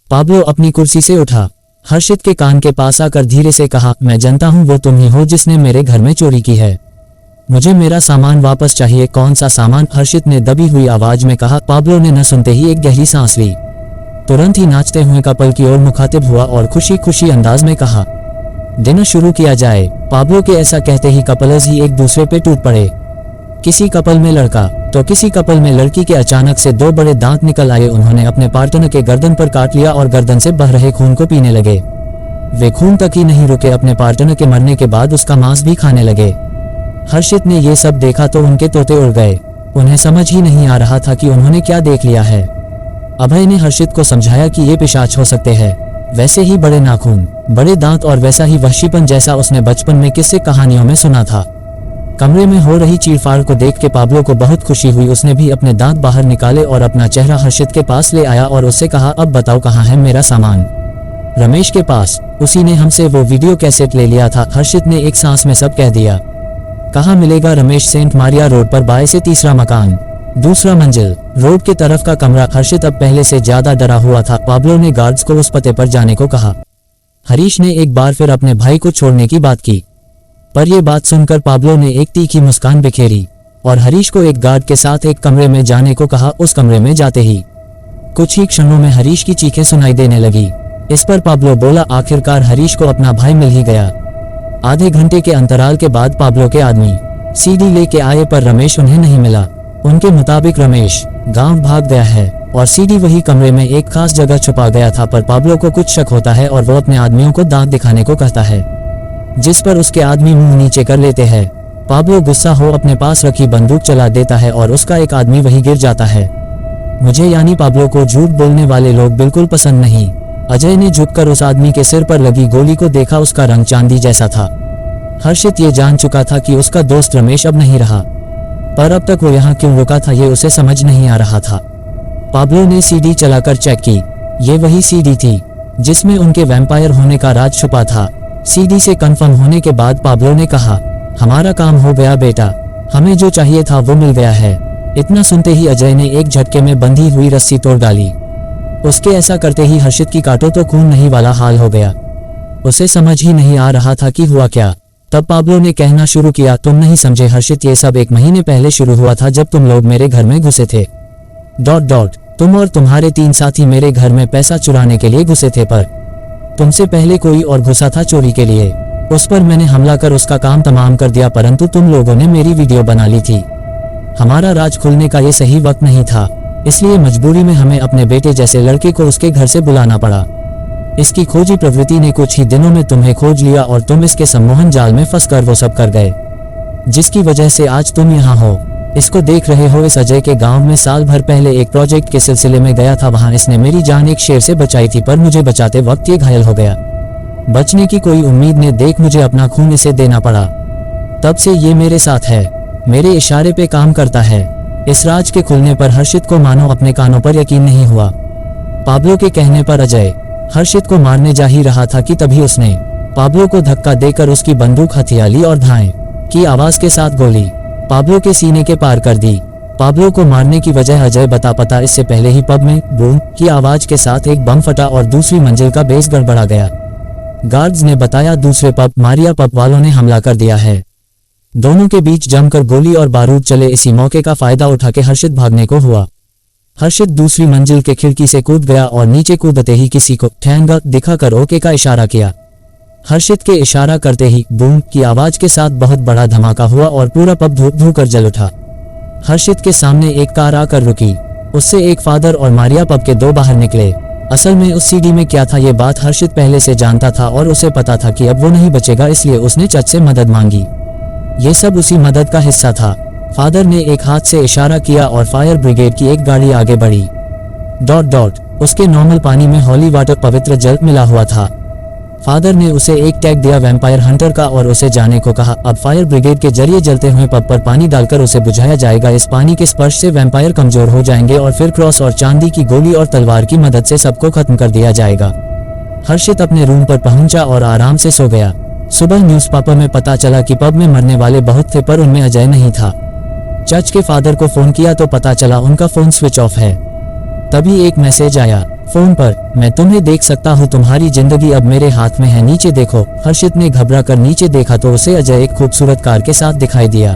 Pablo अपनी कुर्सी से उठा, हर्षित के कान के पास आकर धीरे से कहा, मैं जानता हूं वो तुम ही हो जिसने मेरे घर में चोरी की है। मुझे मेरा सामान वापस चाहिए। कौन सा सामान? हर्षित ने दबी हुई आवाज में कहा। पाब्लो ने न सुनते ही एक गहरी सांस ली। तुरंत ही नाचते हुए कपल की ओर मुखातिब हुआ और खुशी खुशी अंदाज में कहा, डिनर शुरू किया जाए। पाब्लो के ऐसा कहते ही कपल्स ही एक दूसरे पे टूट पड़े। किसी कपल में लड़का तो किसी कपल में लड़की के अचानक से दो बड़े दांत निकल आए। उन्होंने अपने पार्टनर के गर्दन पर काट लिया और गर्दन से बह रहे खून को पीने लगे। वे खून तक ही नहीं रुके, अपने पार्टनर के मरने के बाद उसका मांस भी खाने लगे। हर्षित ने ये सब देखा तो उनके तोते उड़ गए। उन्हें समझ ही नहीं आ रहा था कि उन्होंने क्या देख लिया है। अभय ने हर्षित को समझाया कि ये पिशाच हो सकते हैं, वैसे ही बड़े नाखून, बड़े दांत और वैसा ही वहशीपन जैसा उसने बचपन में किस्से कहानियों में सुना था। कमरे में हो रही चीरफाड़ को देख के पाब्लो को बहुत खुशी हुई। उसने भी अपने दांत बाहर निकाले और अपना चेहरा हर्षित के पास ले आया और उससे कहा, अब बताओ कहाँ है मेरा सामान? रमेश के पास। उसी ने हमसे वो वीडियो कैसेट ले लिया था। हर्षित ने एक सांस में सब कह दिया। कहाँ मिलेगा? रमेश, सेंट मारिया रोड पर बाएं से तीसरा मकान, दूसरा मंजिल, रोड के तरफ का कमरा। हर्षित अब पहले से ज्यादा डरा हुआ था। पाब्लो ने गार्ड्स को उस पते पर जाने को कहा। हरीश ने एक बार फिर अपने भाई को छोड़ने की बात की, पर यह बात सुनकर पाब्लो ने एक तीखी मुस्कान बिखेरी और हरीश को एक गार्ड के साथ एक कमरे में जाने को कहा। उस कमरे में जाते ही कुछ ही क्षणों में हरीश की चीखें सुनाई देने लगी। इस पर पाब्लो बोला, आखिरकार हरीश को अपना भाई मिल ही गया। आधे घंटे के अंतराल के बाद पाब्लो के आदमी सीडी लेके आए, पर रमेश उन्हें नहीं मिला। उनके मुताबिक रमेश गांव भाग गया है और सीडी वही कमरे में एक खास जगह छुपा गया था। पर पाब्लो को कुछ शक होता है और वो अपने आदमियों को दांत दिखाने को कहता है, जिस पर उसके आदमी मुंह नीचे कर लेते हैं। पाब्लो गुस्सा हो अपने पास रखी बंदूक चला देता है और उसका एक आदमी वहीं गिर जाता है। मुझे यानी पाब्लो को झूठ बोलने वाले लोग बिल्कुल पसंद नहीं। अजय ने झुककर उस आदमी के सिर पर लगी गोली को देखा। उसका रंग चांदी जैसा था। हर्षित ये जान चुका था कि उसका दोस्त रमेश अब नहीं रहा, पर अब तक वो यहाँ क्यों रुका था ये उसे समझ नहीं आ रहा था। पाब्लो ने सीडी चलाकर चेक की। ये वही सीडी थी जिसमें उनके वैम्पायर होने का राज छुपा था। सीडी से कंफर्म होने के बाद पाब्लो ने कहा, हमारा काम हो गया बेटा, हमें जो चाहिए था वो मिल गया है। इतना सुनते ही अजय ने एक झटके में बंधी हुई रस्सी तोड़ डाली। उसके ऐसा करते ही हर्षित की काटो तो खून नहीं वाला हाल हो गया। उसे समझ ही नहीं आ रहा था कि हुआ क्या। तब पाब्लो ने कहना शुरू किया, तुम नहीं समझे हर्षित, ये सब 1 महीने पहले शुरू हुआ था जब तुम लोग मेरे घर में घुसे थे। ... तुम और तुम्हारे 3 साथी मेरे घर में पैसा चुराने के लिए घुसे थे, पर तुमसे पहले कोई और घुसा था चोरी के लिए। उस पर मैंने हमला कर उसका काम तमाम कर दिया, परंतु तुम लोगों ने मेरी वीडियो बना ली थी। हमारा राज खुलने का ये सही वक्त नहीं था, इसलिए मजबूरी में हमें अपने बेटे जैसे लड़के को उसके घर से बुलाना पड़ा। इसकी खोजी प्रवृत्ति ने कुछ ही दिनों में तुम्हें खोज लिया और तुम इसके सम्मोहन जाल में फंसकर वो सब कर गए, जिसकी वजह से आज तुम यहाँ हो। इसको देख रहे हो, इस अजय के गांव में साल भर पहले एक प्रोजेक्ट के सिलसिले में गया था। वहां इसने मेरी जान एक शेर से बचाई थी, पर मुझे बचाते वक्त ये घायल हो गया। बचने की कोई उम्मीद ने देख मुझे अपना खून इसे देना पड़ा। तब से ये मेरे साथ है, मेरे इशारे पे काम करता है। इस राज के खुलने पर हर्षित को मानो अपने कानों पर यकीन नहीं हुआ। पाब्लो के कहने पर अजय हर्षित को मारने जा ही रहा था कि तभी उसने पाब्लो को धक्का देकर उसकी बंदूक हथिया ली और धाएं की आवाज के साथ गोली पाब्लो के सीने के पार कर दी। पाब्लो को मारने की वजह अजय बता पता। इससे पहले ही पब में बूम की आवाज के साथ एक बम फटा और दूसरी मंजिल का बेस गड़बड़ा गया। गार्ड्स ने बताया दूसरे पब मारिया पब वालों ने हमला कर दिया है। दोनों के बीच जमकर गोली और बारूद चले। इसी मौके का फायदा उठा के हर्षित भागने को हुआ। हर्षित दूसरी मंजिल के खिड़की से कूद गया और नीचे कूदते ही किसी को ठहंगा दिखाकर ओके का इशारा किया। हर्षित के इशारा करते ही बूम की आवाज के साथ बहुत बड़ा धमाका हुआ और पूरा पब धूप धू कर जल उठा। हर्षित के सामने एक कार आकर रुकी। उससे एक फादर और मारिया पब के 2 बाहर निकले। असल में उस सीडी में क्या था ये बात हर्षित पहले से जानता था और उसे पता था कि अब वो नहीं बचेगा, इसलिए उसने चच से मदद मांगी। ये सब उसी मदद का हिस्सा था। फादर ने एक हाथ से इशारा किया और फायर ब्रिगेड की एक गाड़ी आगे बढ़ी। ... उसके नॉर्मल पानी में हॉली वाटर पवित्र जल मिला हुआ था। फादर ने उसे एक टैग दिया वैम्पायर हंटर का और उसे जाने को कहा। अब फायर ब्रिगेड के जरिए जलते हुए पब पर पानी डालकर उसे बुझाया जाएगा। इस पानी के स्पर्श से वैम्पायर कमजोर हो जाएंगे और फिर क्रॉस और चांदी की गोली और तलवार की मदद से सबको खत्म कर दिया जाएगा। हर्षित अपने रूम पर पहुंचा और आराम से सो गया। सुबह न्यूज़पेपर में पता चला कि पब में मरने वाले बहुत थे पर उनमें अजय नहीं था। चर्च के फादर को फोन किया तो पता चला उनका फोन स्विच ऑफ है। तभी एक मैसेज आया फोन पर, मैं तुम्हें देख सकता हूँ, तुम्हारी जिंदगी अब मेरे हाथ में है, नीचे देखो। हर्षित ने घबरा कर नीचे देखा तो उसे अजय एक खूबसूरत कार के साथ दिखाई दिया।